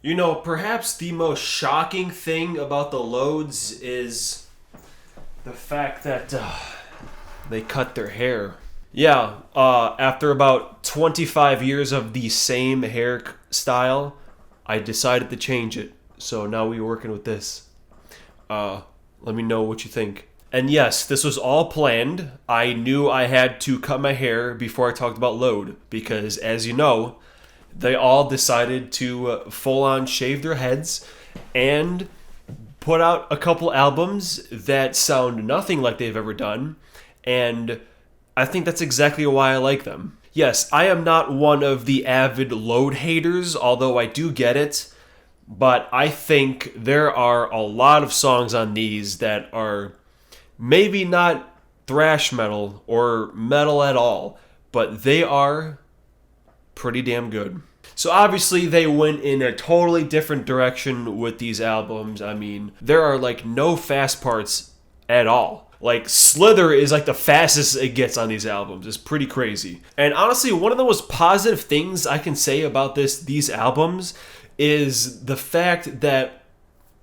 You know, perhaps the most shocking thing about the loads is the fact that they cut their hair. Yeah, after about 25 years of the same hairstyle, I decided to change it. So now we're working with this. Let me know what you think. And yes, this was all planned. I knew I had to cut my hair before I talked about load because, as you know, they all decided to full on shave their heads and put out a couple albums that sound nothing like they've ever done. And I think that's exactly why I like them. Yes, I am not one of the avid load haters, although I do get it. But I think there are a lot of songs on these that are maybe not thrash metal or metal at all, but they are pretty damn good. So obviously they went in a totally different direction with these albums. I mean, there are like no fast parts at all. Like Slither is like the fastest it gets on these albums. It's pretty crazy. And honestly, one of the most positive things I can say about these albums is the fact that,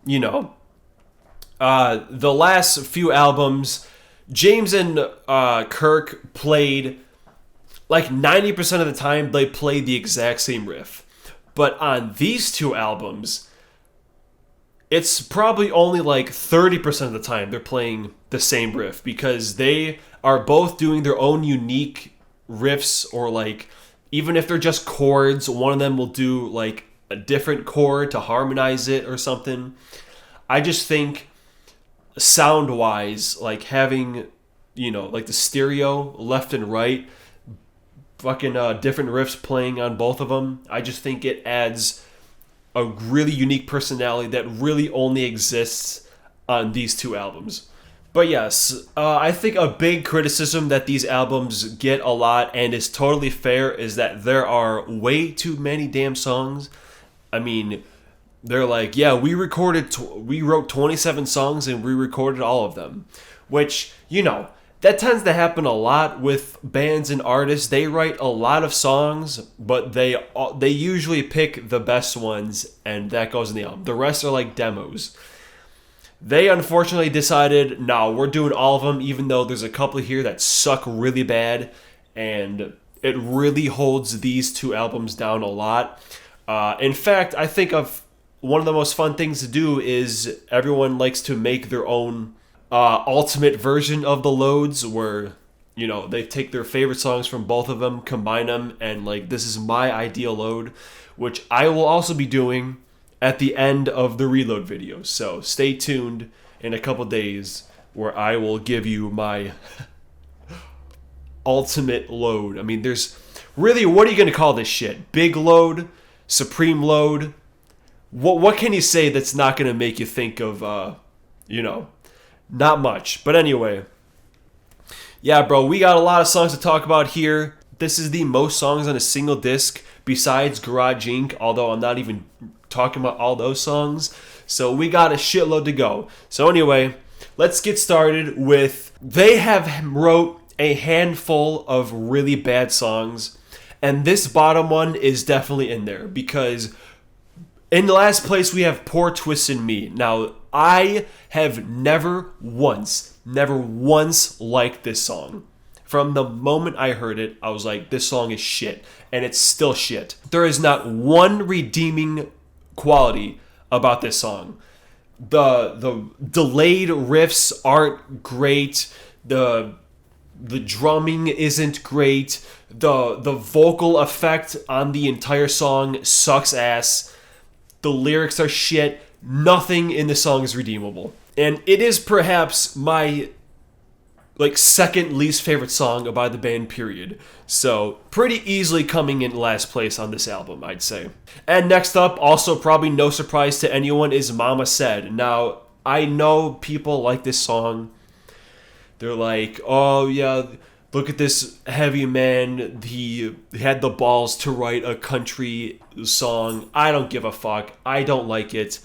you know, the last few albums, James and Kirk played like 90% of the time they play the exact same riff. But on these two albums, it's probably only like 30% of the time they're playing the same riff because they are both doing their own unique riffs, or like even if they're just chords, one of them will do like a different chord to harmonize it or something. I just think sound wise, like having, you know, like the stereo left and right, fucking different riffs playing on both of them, I just think it adds a really unique personality that really only exists on these two albums. But yes, I think a big criticism that these albums get a lot, and is totally fair, is that there are way too many damn songs. I mean, they're like, yeah, we wrote 27 songs and we recorded all of them. Which, you know, that tends to happen a lot with bands and artists. They write a lot of songs, but they usually pick the best ones, and that goes in the album. The rest are like demos. They unfortunately decided, no, we're doing all of them, even though there's a couple here that suck really bad, and it really holds these two albums down a lot. In fact, I think of one of the most fun things to do is everyone likes to make their own ultimate version of the loads, where, you know, they take their favorite songs from both of them, combine them, and like, this is my ideal load, which I will also be doing at the end of the reload video. So stay tuned in a couple days where I will give you my ultimate load. I mean, there's really, what are you going to call this shit? Big load? Supreme load? What can you say that's not going to make you think of, you know, not much. But anyway, yeah, bro, we got a lot of songs to talk about here. This is the most songs on a single disc besides Garage Inc., although I'm not even talking about all those songs. So we got a shitload to go. So anyway, let's get started with, they have wrote a handful of really bad songs, and this bottom one is definitely in there because in the last place we have Poor Twisted Me. Now, I have never once liked this song. From the moment I heard it, I was like, this song is shit. And it's still shit. There is not one redeeming quality about this song. The delayed riffs aren't great. The drumming isn't great. The vocal effect on the entire song sucks ass. The lyrics are shit. Nothing in the song is redeemable. And it is perhaps my like second least favorite song by the band, period. So pretty easily coming in last place on this album, I'd say. And next up, also probably no surprise to anyone, is Mama Said. Now, I know people like this song. They're like, oh yeah, look at this heavy man. He had the balls to write a country song. I don't give a fuck. I don't like it.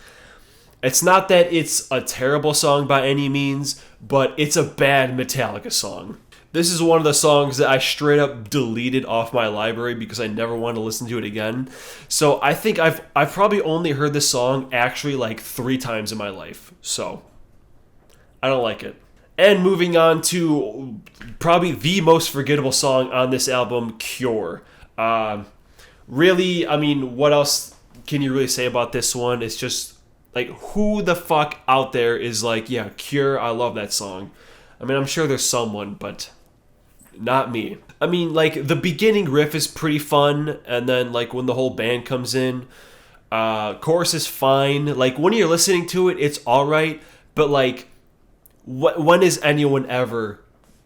It's not that it's a terrible song by any means, but it's a bad Metallica song. This is one of the songs that I straight up deleted off my library because I never wanted to listen to it again. So I think I've probably only heard this song actually like 3 times in my life. So I don't like it. And moving on to probably the most forgettable song on this album, Cure. Really, I mean, what else can you really say about this one? It's just like, who the fuck out there is like, yeah, Cure, I love that song. I mean, I'm sure there's someone, but not me. I mean, like, the beginning riff is pretty fun, and then, like, when the whole band comes in, chorus is fine. Like, when you're listening to it, it's alright, but, like, when is anyone ever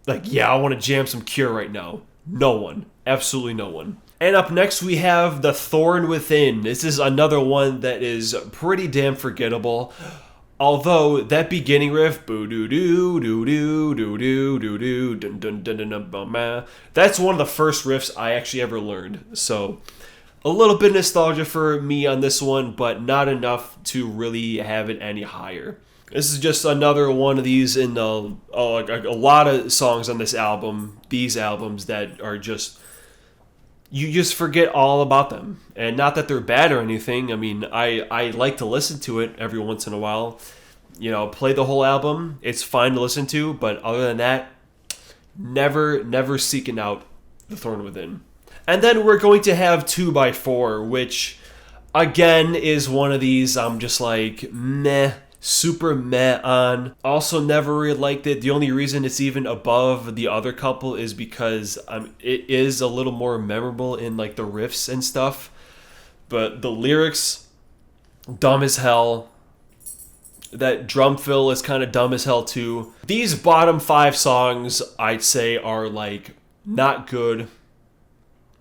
like, yeah, I want to jam some Cure right now? No one. Absolutely no one. And up next, we have The Thorn Within. This is another one that is pretty damn forgettable. Although that beginning riff, boo doo doo doo doo doo doo doo doo dun dun dun dun dun, that's one of the first riffs I actually ever learned. So a little bit of nostalgia for me on this one, but not enough to really have it any higher. This is just another one of these in a lot of songs on this album, these albums that are just, you just forget all about them. And not that they're bad or anything. I mean, I like to listen to it every once in a while. You know, play the whole album. It's fine to listen to, but other than that, never seeking out The Thorn Within. And then we're going to have 2x4, which, again, is one of these I'm just like, meh. Super meh on. Also never really liked it. The only reason it's even above the other couple is because it is a little more memorable in like the riffs and stuff. But the lyrics, dumb as hell. That drum fill is kind of dumb as hell too. These bottom 5 songs, I'd say, are like not good.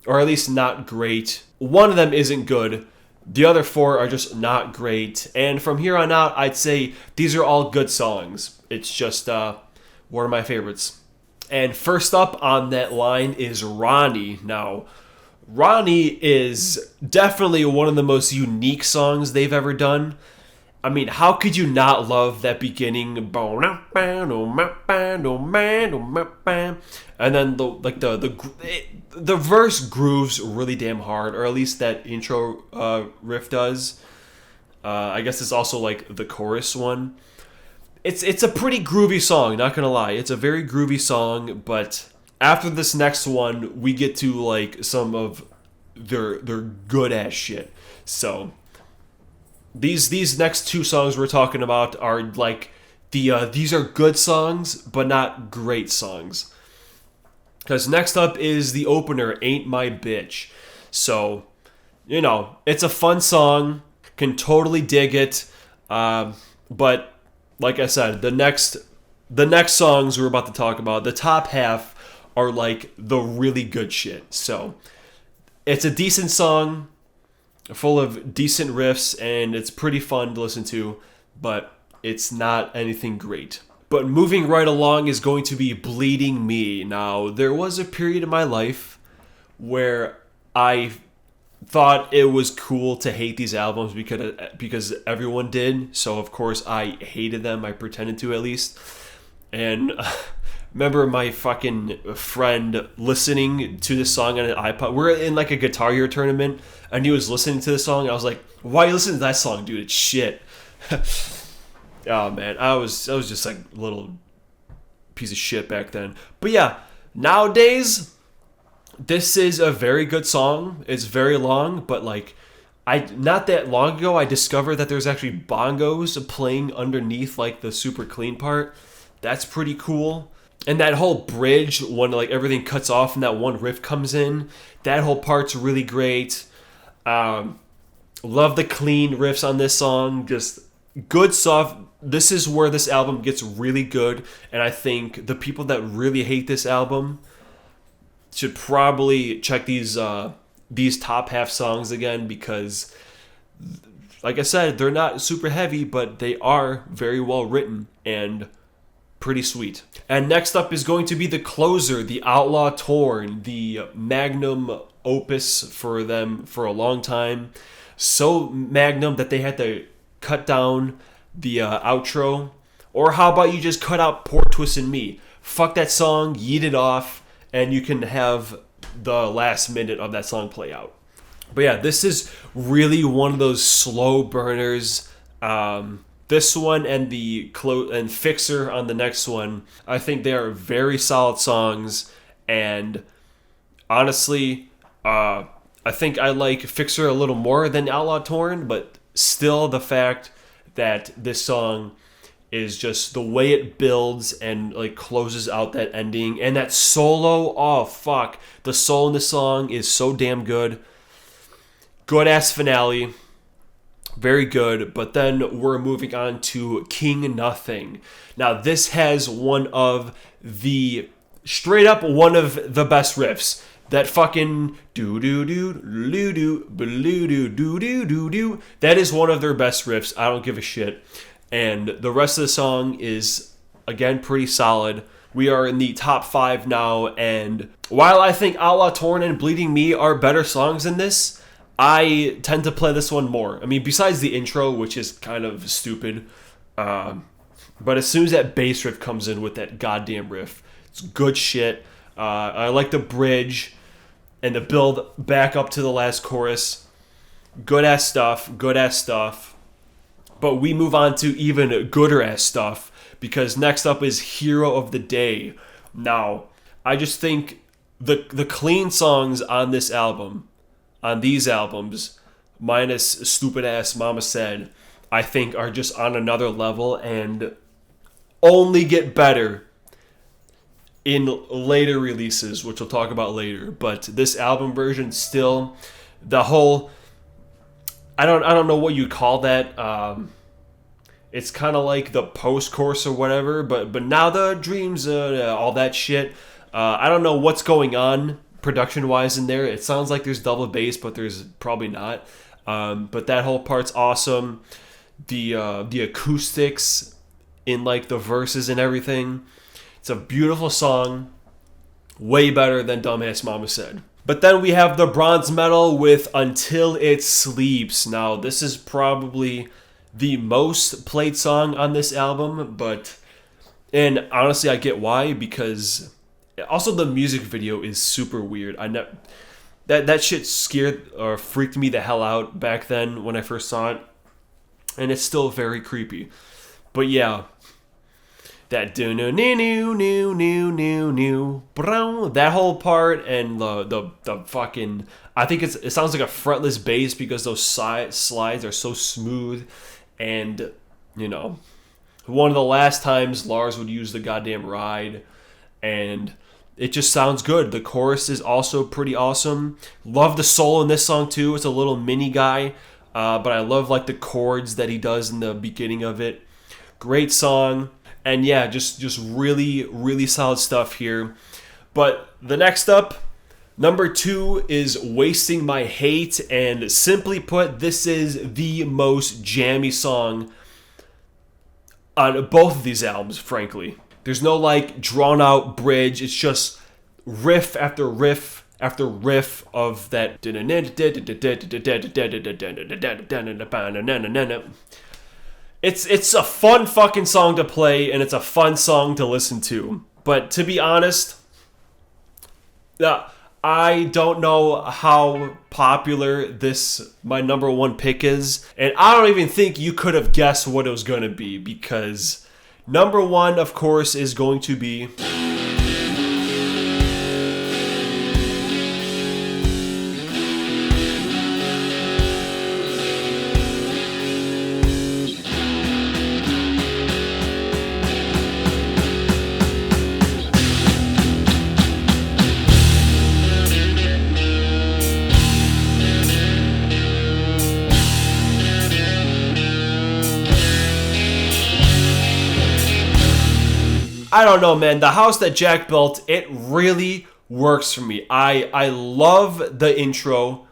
Or at least not great. One of them isn't good. The other 4 are just not great. And from here on out, I'd say these are all good songs. It's just one of my favorites. And first up on that line is Ronnie. Now, Ronnie is definitely one of the most unique songs they've ever done. I mean, how could you not love that beginning? And then the verse grooves really damn hard, or at least that intro riff does. I guess it's also like the chorus one. It's a pretty groovy song, not gonna lie. It's a very groovy song, but after this next one, we get to like some of their good ass shit. So these next 2 songs we're talking about are like these are good songs, but not great songs. Because next up is the opener, Ain't My Bitch. So, you know, it's a fun song. Can totally dig it. But, like I said, the next songs we're about to talk about, the top half are like the really good shit. So, it's a decent song, full of decent riffs, and it's pretty fun to listen to, but it's not anything great. But moving right along is going to be Bleeding Me. Now, there was a period in my life where I thought it was cool to hate these albums because everyone did. So, of course, I hated them. I pretended to, at least. And remember my fucking friend listening to this song on an iPod. We're in like a Guitar Hero tournament, and he was listening to the song. And I was like, "Why are you listening to that song, dude? It's shit." Oh man, I was just like a little piece of shit back then. But yeah, nowadays, this is a very good song. It's very long, but like, not that long ago, I discovered that there's actually bongos playing underneath like the super clean part. That's pretty cool. And that whole bridge, when like everything cuts off and that one riff comes in, that whole part's really great. Love the clean riffs on this song. Just good stuff. This is where this album gets really good, and I think the people that really hate this album should probably check these top half songs again, because, like I said, they're not super heavy, but they are very well written and pretty sweet. And next up is going to be the closer, The Outlaw Torn, the magnum opus for them for a long time. So magnum that they had to cut down the outro. Or how about you just cut out Poor Twisted Me? fuck that song, yeet it off, and you can have the last minute of that song play out. But yeah, this is really one of those slow burners. This one and and Fixer on the next one, I think they are very solid songs. And honestly, I think I like Fixer a little more than Outlaw Torn, but still the fact that this song is just the way it builds and like closes out that ending and that solo. Oh fuck, the solo in the song is so damn good. Good ass finale, very good. But then we're moving on to King Nothing. Now this has straight up one of the best riffs. That fucking do do do do do do do do do do. That is one of their best riffs. I don't give a shit. And the rest of the song is, again, pretty solid. We are in the top 5 now, and while I think Outlaw Torn and Bleeding Me are better songs than this, I tend to play this one more. I mean, besides the intro, which is kind of stupid, but as soon as that bass riff comes in with that goddamn riff, it's good shit. I like the bridge and the build back up to the last chorus. Good ass stuff. But we move on to even gooder ass stuff, because next up is Hero of the Day. Now, I just think the clean songs on this album, on these albums, minus Stupid Ass Mama Said, I think are just on another level and only get better in later releases, which we'll talk about later. But this album version still, the whole, I don't know what you'd call that. It's kind of like the post-chorus or whatever, but now the dreams, all that shit. I don't know what's going on production-wise in there. It sounds like there's double bass, but there's probably not. But that whole part's awesome. The acoustics in like the verses and everything. It's a beautiful song. Way better than Dumbass Mama Said. But then we have the bronze medal with Until It Sleeps. Now, this is probably the most played song on this album, and honestly, I get why, because also the music video is super weird. That shit scared or freaked me the hell out back then when I first saw it, and it's still very creepy. But yeah, that do no new new new new new new that whole part, and the fucking, I think it sounds like a fretless bass because those slides are so smooth. And, you know, one of the last times Lars would use the goddamn ride, and it just sounds good. The chorus is also pretty awesome. Love the solo in this song too. It's a little mini guy, but I love like the chords that he does in the beginning of it. Great song. And yeah, just really, really solid stuff here. But the next up, number 2 is Wasting My Hate, and simply put, this is the most jammy song on both of these albums, frankly. There's no like drawn out bridge, it's just riff after riff after riff of that. It's a fun fucking song to play, and it's a fun song to listen to. But to be honest, I don't know how popular my number 1 pick is, and I don't even think you could have guessed what it was going to be, because number 1, of course, is going to be I don't know, man. The house that Jack built, it really works for me. I love the intro,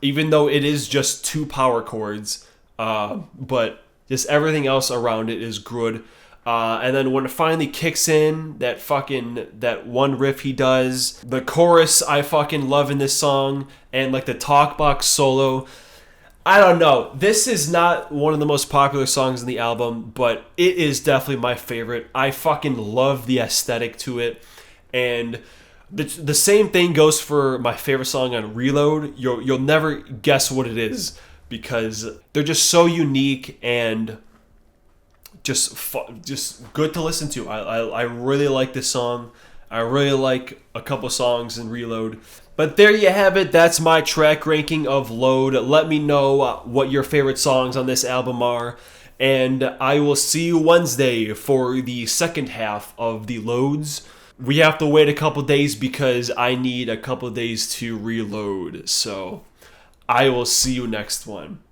even though it is just 2 power chords. But just everything else around it is good. And then when it finally kicks in, that one riff he does, the chorus I fucking love in this song, and like the talk box solo. I don't know. This is not one of the most popular songs in the album, but it is definitely my favorite. I fucking love the aesthetic to it. And the same thing goes for my favorite song on Reload. You'll never guess what it is because they're just so unique and just good to listen to. I really like this song. I really like a couple songs in Reload. But there you have it. That's my track ranking of Load. Let me know what your favorite songs on this album are. And I will see you Wednesday for the second half of the Loads. We have to wait a couple days because I need a couple days to reload. So I will see you next one.